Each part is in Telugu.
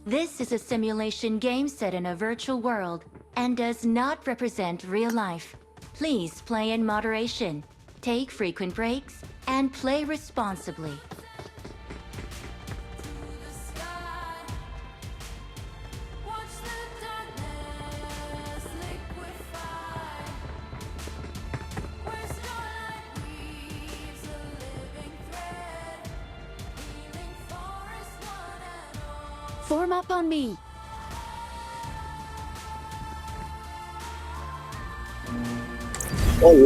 This is a simulation game set in a virtual world and does not represent real life. Please play in moderation, take frequent breaks, and play responsibly. Form up on me. Ten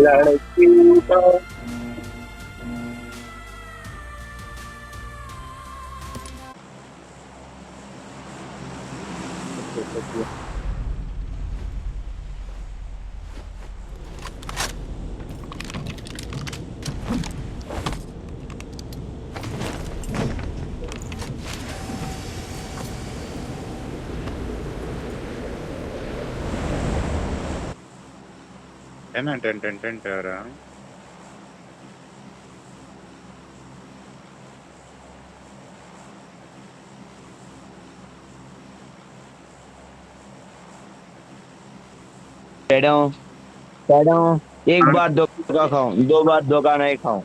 రా. डैडो एक बार धोखा खाऊं, दो बार धोखा नहीं खाऊं।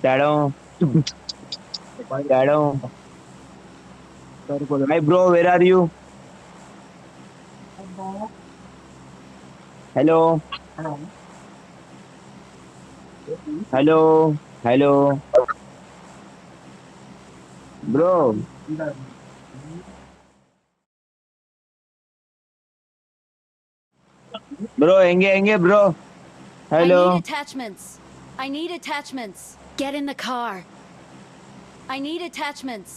डैडो डैडो hi bro, where are you? Hello hello hello bro bro एंगे एंगे bro I hello need attachments. I need attachments. Get in the car. I need attachments.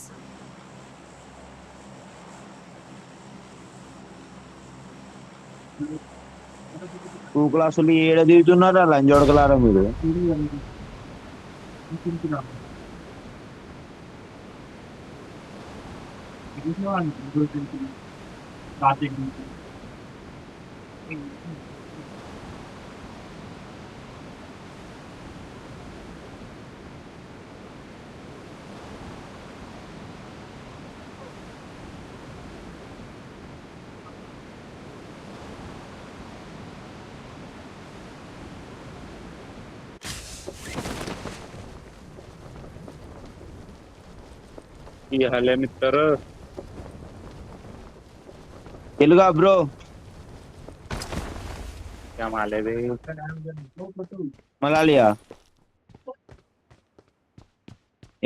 Two క్లాసులు ఏడ దిగుతున్నారా లంజోడకలారా మీరు? ఇవ్వలేమి ఇస్తారు. తెలుగా బ్రో? మాలేది మలాలియా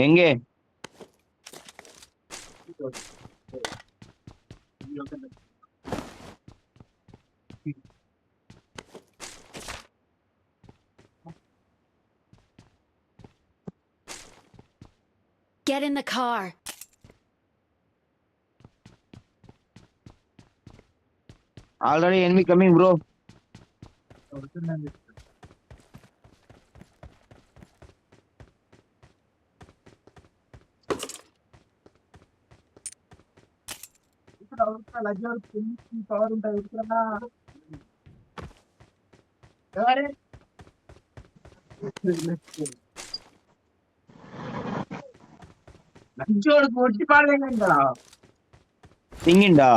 ఎంగే Get in the car. Already enemy coming bro. సింగిండా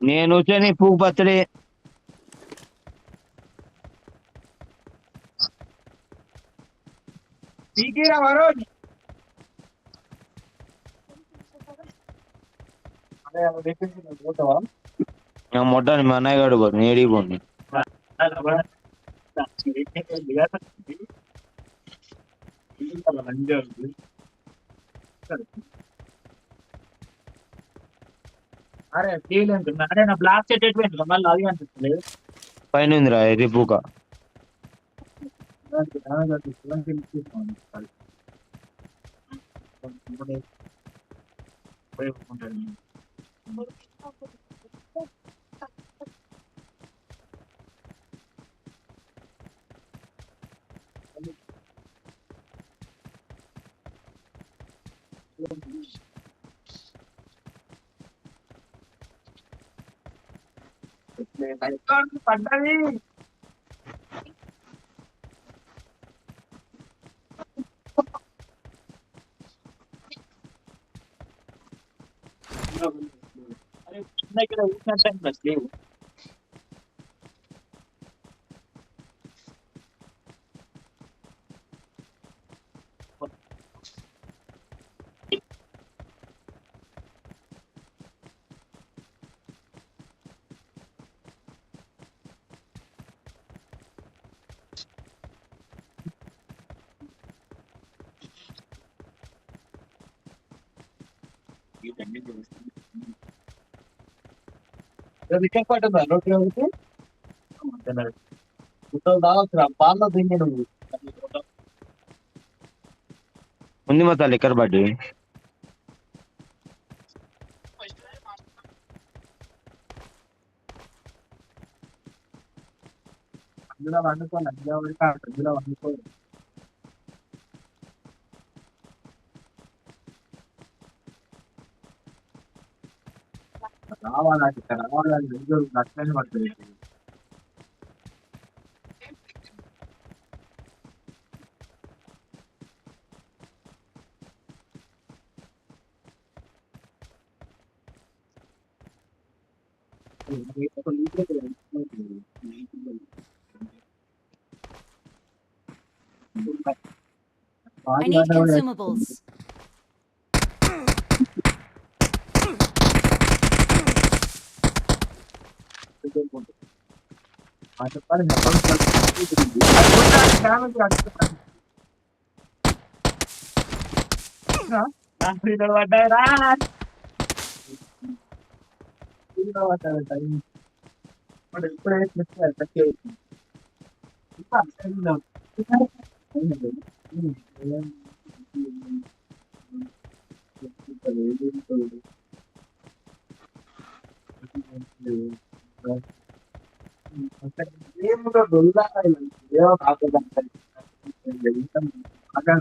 నేను వచ్చాను పువ్వు పచ్చడి. మొట్టాన్ని మా అన్నయ్య గారు పోతుంది, ఏడికి పోండి. పైన ఉందిరా రిపుక. పడ్డది. అరే ఇక్కడ ఊసినట్టు లేవు. రిటర్న్ పట్టుందా రోడ్డు ఒకటి దావచ్చు పాల్లో దింగి నువ్వు ఉంది మొత్తం లిక్కర్ బడ్డీ. అందులో వండుకోండి అందులో వండుకోండి రావాలంటే ఇక్కడ రావాలని రెండు లక్షలు పడుతుంది. I need consumables.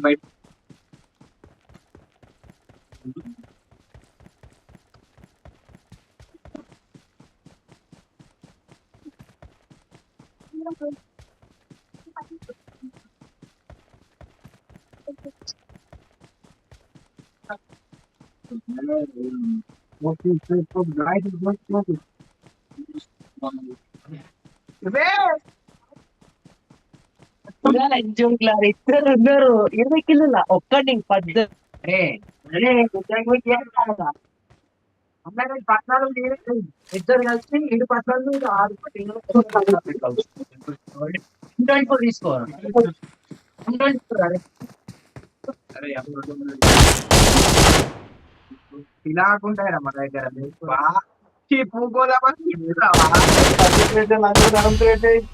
బయట ఇద్దరు ఉన్నారు 20 కిలోల ఒక్కటి 10 అందరూ పట్టాలు ఇద్దరు కలిసి 7 పట్టాలు 6 తీసుకోవాలి. ఇలాగుంటాయి మన దగ్గర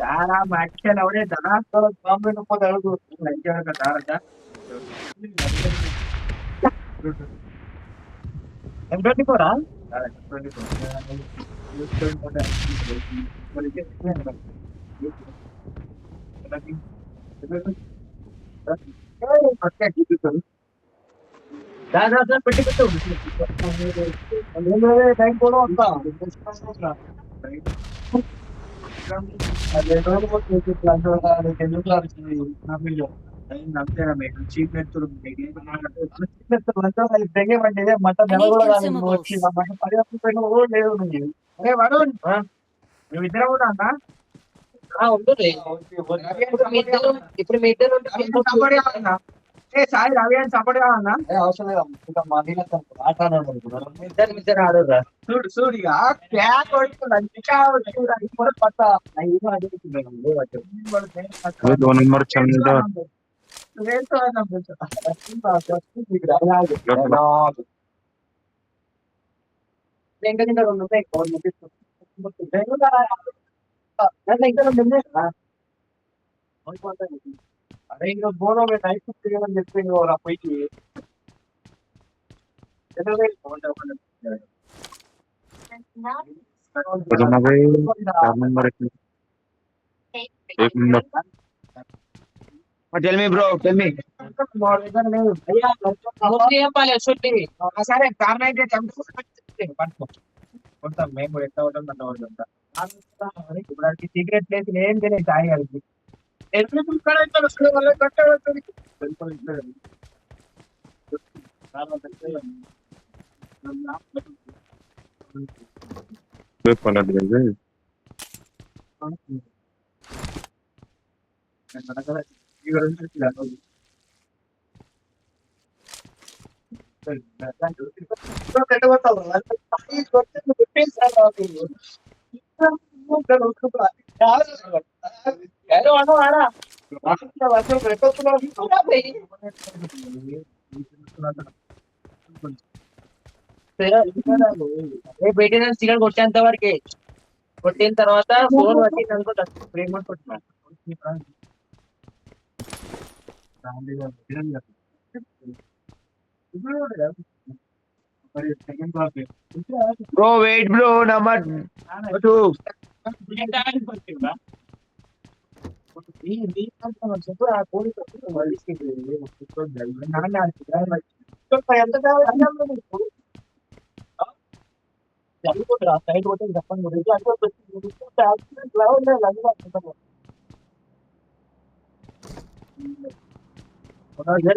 చాలా వ్యాఖ్యలు అవడే ధనాస్థల గవర్నమెంట్ M24 దాదాపు పెట్టి టైం కూడా వస్తా వరుణ్ మేమిద్దరం కూడా అన్నా ఇప్పుడు మీ ఇద్దరు సాయి రవి అని సపోర్ట్ కావాలన్నా అవసరం లేదు. ఇద్దరు ఆడరా చూడు చూడు ఇక ప్యాక్ दो नंबर चंदा అరే ఇంకా బోలో నైట్ చేయమని చెప్పి పోయి चार नंबर एक number Tell me, bro. Tell me. అయ్యా ముందు చెప్పాలి వస్తుంది సరే కారణం అయితే పట్టుకో కొంటాం మేము కూడా ఎట్లా ఉంటాం అట్లా ఉంటాం ఇప్పుడు సీక్రెట్ ప్లేస్ ఏం తెలియదు తాగి కలిపి పలాట్ గజే పెట్టిన చికెన్ కొట్టేంత వరకే కొట్టిన తర్వాత ఫోన్ పట్టింది అనుకో ప్రేమ కొట్టిన bro wait bro number 2. Side కొట్టి చెప్పండి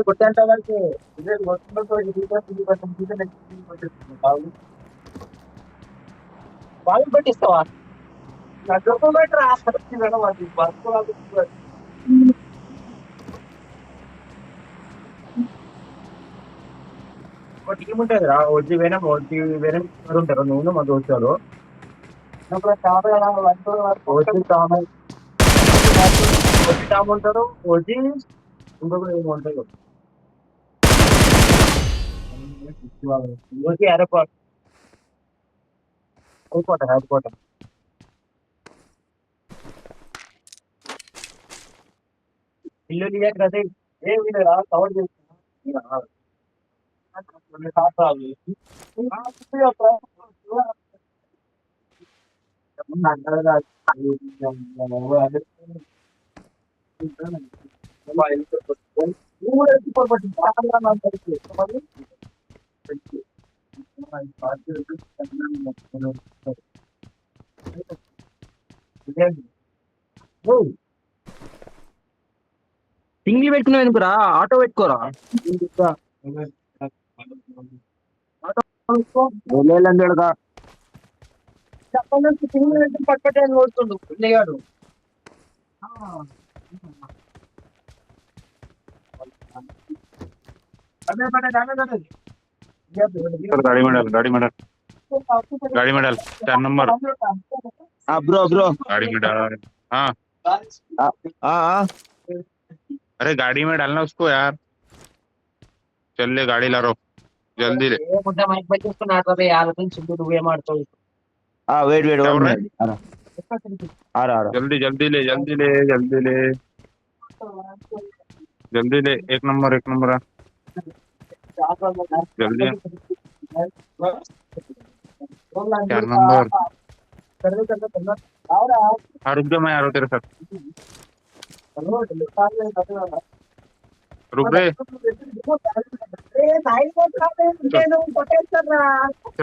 కొట్టేంత వరకు వాళ్ళు పెట్టిస్తావా ఒక టీం ఉంటుంది రా వచ్చి వేరే ఉంటారు నువ్వు మా దోస్తారు వచ్చి టామ్ ఉంటారు వచ్చి ఇంకొక ఏమో ఉంటారు వచ్చి ఎయిర్పోర్ట్ ఎయిర్పోర్ట్ ఇల్లు లియా కదా ఏ వీళ్ళరా కవర్ చేస్తున్నా సింగిల్ పెట్టుకున్నావు ఎందుకురా ఆటో పెట్టుకోరా పట్టుబట్టే ఓడుతుండు లేగాడు गाड़ी में डाल 4 नंबर బ్రో బ్రో गाड़ी में डाल हाँ अरे गाड़ी में डालना उसको यार चल ले गाड़ी ला रो जल्दी ले మైక్ పెట్టేసుకున్నాడు ఆలోచించు నువ్వేం ఆడుతావు వెయిట్ వెయిట్ क्या बोल रहा है? ఆరా जल्दी जल्दी ले एक नंबर आ। जल्दी 4 नंबर हाँ रुक जा मैं आ रहा हूँ तेरे साथ रुक रे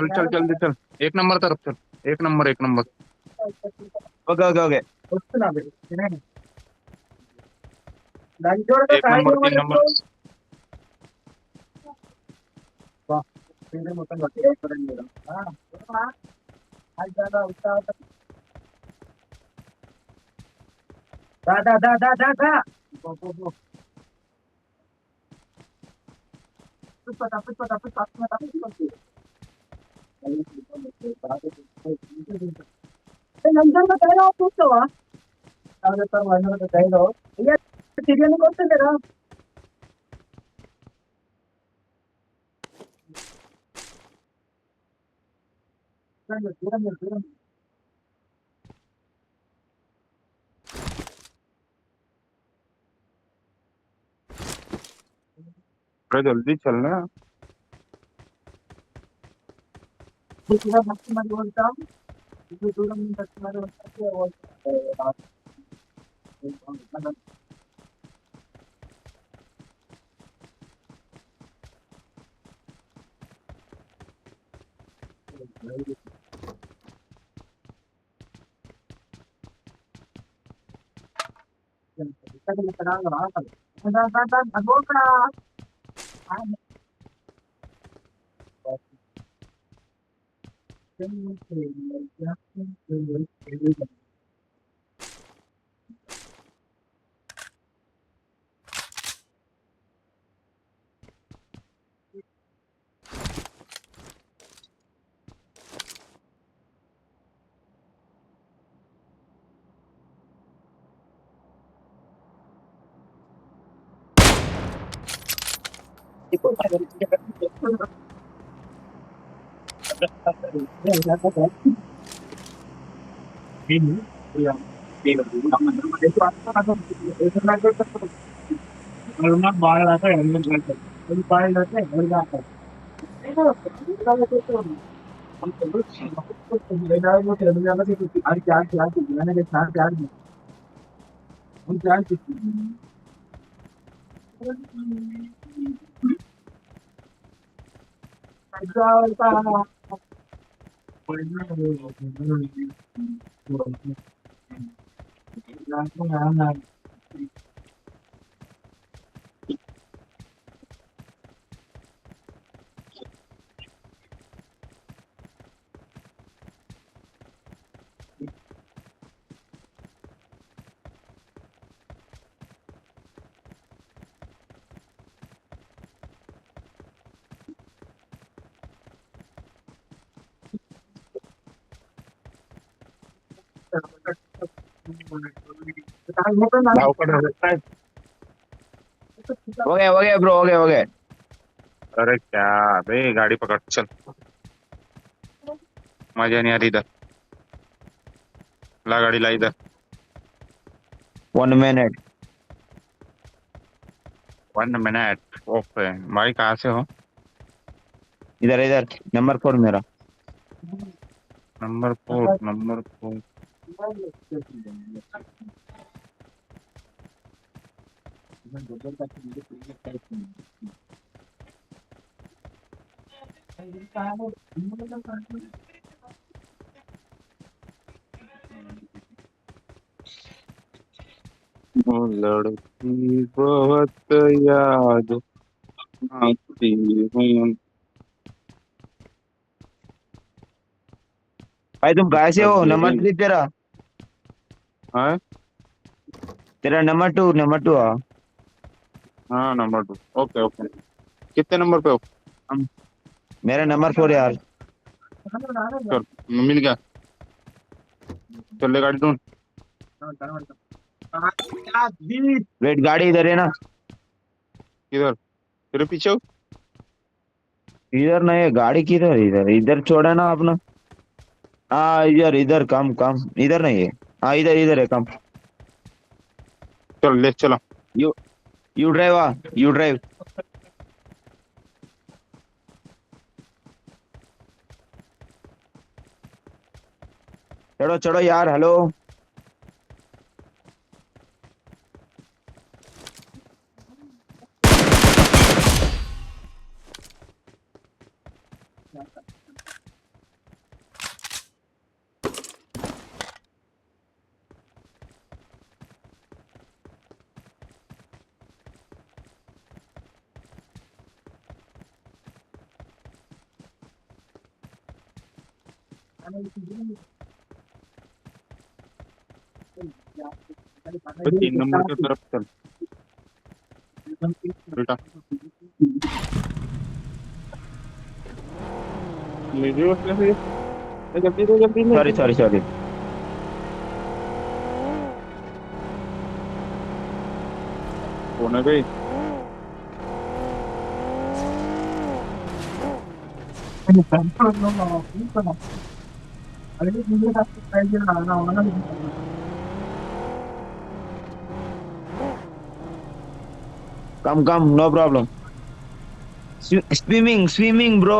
चल जल्दी चल एक नंबर तरफ चल एक नंबर ఓకే ఓకే ఓకే వస్తున్నా एक नंबर 3 नंबर మొత్తం చూస్తావా తిరిగి వస్తుండేరా थोड़ा जल्दी चलना మరి వెళ్తాం ఇప్పుడు దూరం నుంచి మరి బాగా రాక ఎనిమిది గంటలు 10 పాయింట్ అయితే 7 దాకా धावपळ रहता है। हो गया ब्रो, हो गया। अरे क्या बे, गाड़ी पकड़ चल। मजा नहीं आ रही इधर। ला गाड़ी ला इधर। 1 मिनट। 1 minute okay. भाई कहाँ से हो? इधर इधर नंबर 4 मेरा। Number 4 number 4। वो लड़की बहुत याद आती हूँ। भाई तुम कहाँ से हो? नंबर अभी 3 तेरा। हाँ तेरा नंबर 2 हाँ। हाँ नंबर 2 ओके ओके। कितने नंबर पे हो? मेरा नंबर 4 यार। चल मिल गया। चल ले गाड़ी ढूंढ। वेट, गाड़ी इधर है ना? किधर? तेरे पीछे हो? इधर नहीं है गाड़ी, किधर है? इधर इधर छोड़ा ना अपना। हाँ इधर इधर, कम कम इधर नहीं है। हाँ इधर इधर है, कम। चल ले चला। यू यू ड्राइव, हाँ यू ड्राइव। चढ़ो चढ़ो यार, हेलो। तो 3 नंबर की तरफ चल बेटा। ले जाओ जल्दी जल्दी ले। Sorry sorry sorry. कौन है भाई? Come come, no problem. Swimming swimming bro.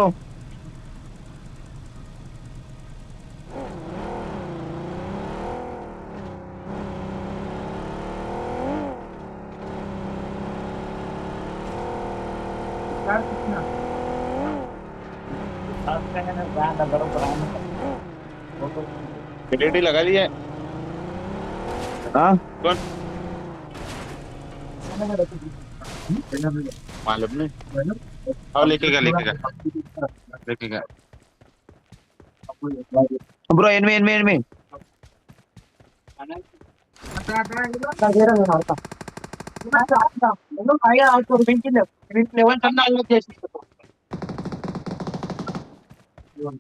LED लगा दी है हाँ कौन मालूम नहीं और लेके गया ब्रो एनमी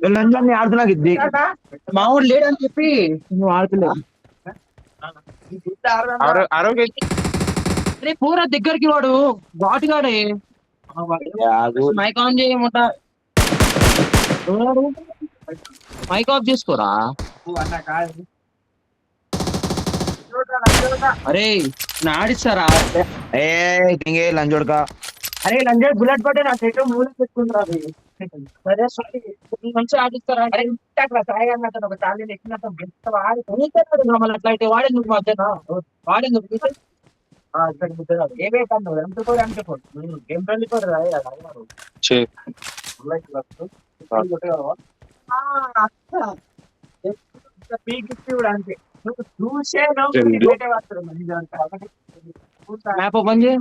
లంజాన్ని ఆడుతున్నా గిద్ది మా ఊరు లేడని చెప్పి నువ్వు ఆడుతులేవు आरोग्य అరే పూరా దగ్గరికి వాడు బాటుగాడే మైక్ ఆన్ చేయమంట మైక్ ఆఫ్ చేసుకోరా అరే నాడిస్తారా ఏ కింగే లంజోడకా అరే లంజర్ బుల్లెట్ పట్టే నా చెట్టు మూల పెట్టుకుంటారా సరే సారీ మంచి ఆడిస్తారా అరే ఇంటాక సాయి అన్నట్టు ఒక తాళి ఎక్కినట్టు గెలుస్తావా మళ్ళీ అట్లా అయితే వాడేందుకు మధ్యన వాడేందుకు ఏమే కాదు ఎంతో గేమ్ వెళ్ళిపోరు छे అంతే నువ్వు చూసే జల్దీ. మ్యాప్ ఓపెన్ చేయి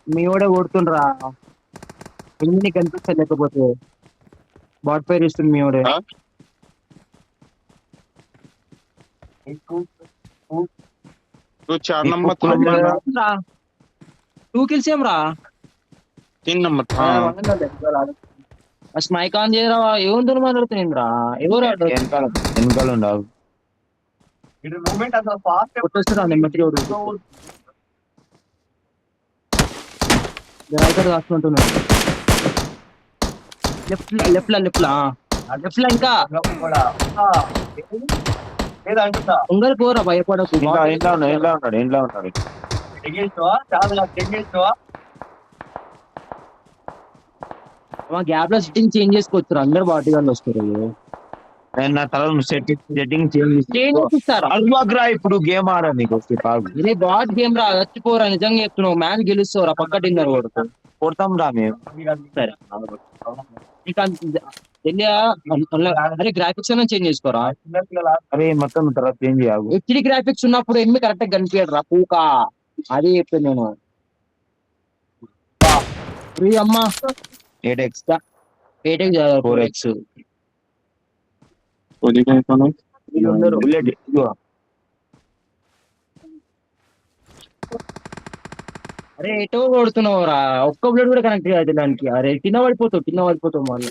మీ కూడా కొడుతుండ్రా ఎన్ని కనిపిస్తా లేకపోతే బాట్ పైర్ ఇస్తుంది మీ కూడా हाँ? तू 4 नंबर था 2 kills ఏం రా 3 नंबर था అసలు మైక్ ఆన్ చేయరా ఏముందని మాట్లాడుతున్నాను రా ఎవరు వెనకాల ఉండవు కొట్టేస్తారా నెమ్మది రాసుకుంటున్నాడు లెఫ్ట్ లా ఇంకా ఉంగల్ పోరా భయపడకు ఇంట్లో ఉన్నాడు గ్యాప్ లో సిట్టింగ్ చేంజ్ చేసుకోవచ్చు అందరు బాటి వాళ్ళు వస్తారు నేను నా తల సెట్టింగ్ చేంజ్ చేంజ్ చేస్తారా అల్వాగ్రా ఇప్పుడు గేమ్ ఆడా నీకు వస్తే కాదు ఇది బాట్ గేమ్ రా చచ్చిపోరా నిజంగా చెప్తున్నావు మ్యాచ్ గెలుస్తావురా పక్క డిన్నర్ కొడుకు కొడతాం రా మేము సరే ఇంకా అరే గ్రాఫిక్స్ అన్న చేంజ్ చేసుకోరా అరే మొత్తం తర్వాత చేంజ్ చేయవు హెచ్డి గ్రాఫిక్స్ ఉన్నప్పుడు ఎన్ని కరెక్ట్ గా కనిపించడు రా పూకా అది చెప్పాను నేను అమ్మా 8x 4x బుల్లెట్ అరే ఎటో కొడుతున్నావు రా ఒక్క బుల్లెట్ కూడా కనెక్ట్ కాదు దానికి అరే కింద పడిపోతావు మళ్ళీ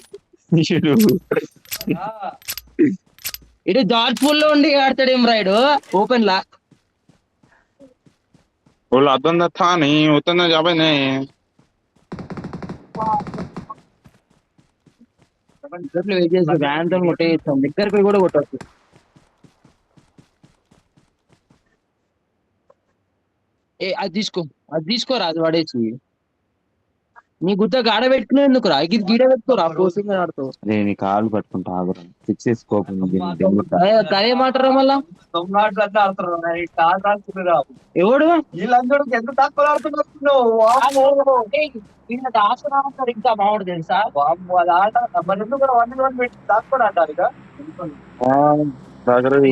ఇటు జార్జ్ పూల్ లో ఉండి ఆడతాడేం రాయుడు ఓపెన్ లా बोला अदंदा था नहीं उतना जावे नहीं వెయిట్ చేసి వ్యాన్ తో కొట్టేస్తాం దగ్గర పోయి కూడా కొట్టచ్చు అది తీసుకోరా అది వాడేసి నీ గుద్ద గాడ పెట్టుకునే ఎందుకురా ఇది గీడ పెట్టుకోరా పోసింగ్ ఆడుతావు నీ కాలు పట్టుకుంటా ఆగురా ఫిక్స్ చేసుకో అదే మాటరా మళ్ళా ఎవడు వీళ్ళందరూ ఎంత తక్కువ ఆడుతున్నారు ఇంకా మావాడు తెలుసా అది ఆట మరి ఎందుకు 1-1 పెట్టి తక్కువ అంటారు ఇక जागरण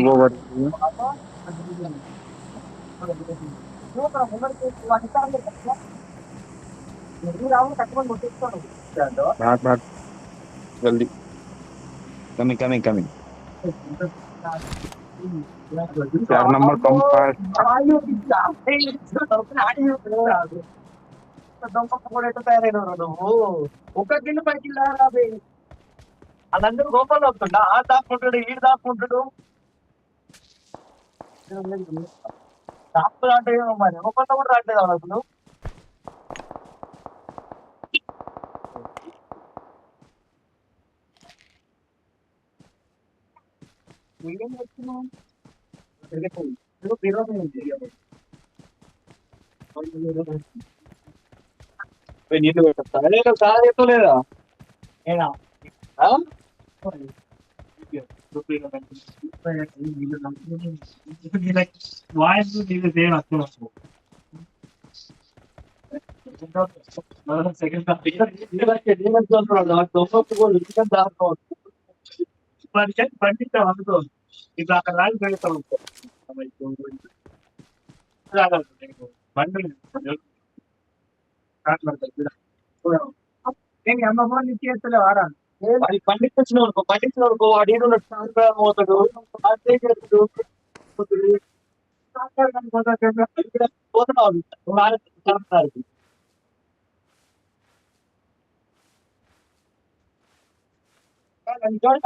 भाग जल्दी कमिंग 4 नंबर कम पास తయారైన నువ్వు ఒక్క కింద పైకి రాబే వాళ్ళందరూ గోపాలు అవుతుండ ఆ దాక్కుంటాడు ఈ దాక్కుంటాడు దాక్కులు అంటే మరి ఒకళ్ళ కూడా రావట్లేదు అసలు నీళ్ళు పెట్టా సార్ ఎత్తలేదా వాయిస్ నీళ్ళు సెకండ్ పండిస్తాం అనుకో ఇప్పుడు అక్కడ రాజు పెడతాం బండి అమ్మ చేస్తలే వారా అది పండించిన వాడు ఏదో పోతాడు పోతున్నాడు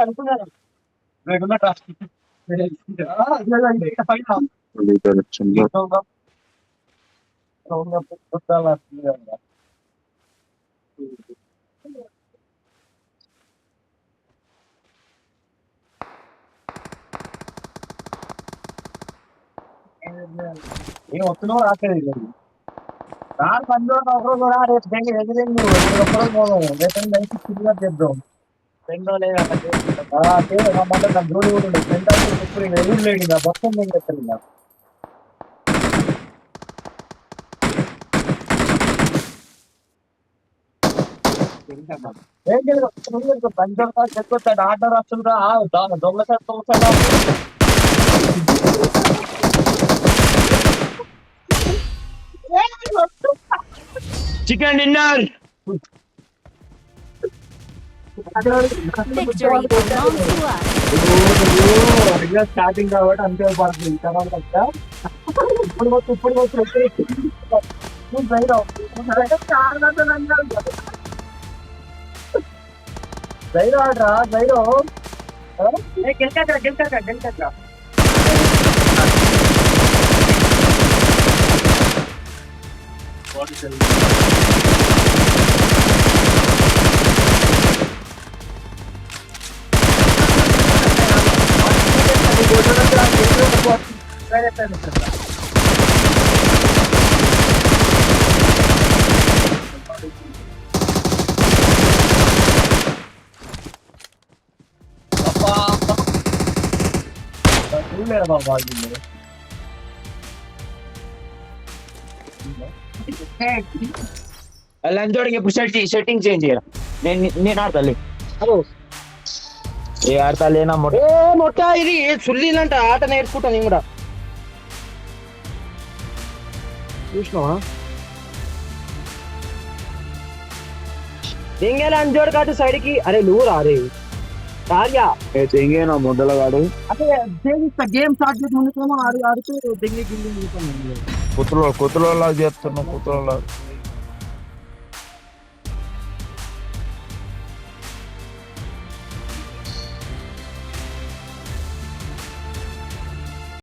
అనుకున్నాను ఏం వస్తున్నావు రాలేదు రాను పని ఒకరోజు కూడా రేపు ఎదురైంది ఒక్కరోజు పోదాం రేపు నైట్ సిటీగా చేద్దాం రెండో లేదా జోడి కూడా ఉండదు ఫ్రెండ్ ఎప్పుడు ఎవరు లేడు ఇంకా మొత్తం నేను చెప్తాను ఇంకా పంచా చెప్తాడు ఆర్డర్ వస్తుందా దొంగ chicken dinner Victory belongs to us. Starting కాబట్టి అంతే పడుతుంది తర్వాత ఇప్పుడు జైరో ఆడరా జైరో గెలిచాక లంచోడికి ఇప్పుడు సెట్టింగ్ చేంజ్ చేయరా నేను ఆడతాలే ఏ ఆడతాలేనా మొట్ట ఇది సుల్లిలంట ఆట నేర్చుకుంటా నేను కూడా చూసినావా దెంగేలా అంజోడు కాటు సైడ్ కి అరే నువ్వు రారే కార్యా తెంగేనా ముద్దలగాడు అదే గేమ్ స్టార్ట్ చేసి ముందుకేమో ఆడుతూ దెంగి గిల్లి కుతులో చేస్తున్నావు కుతులో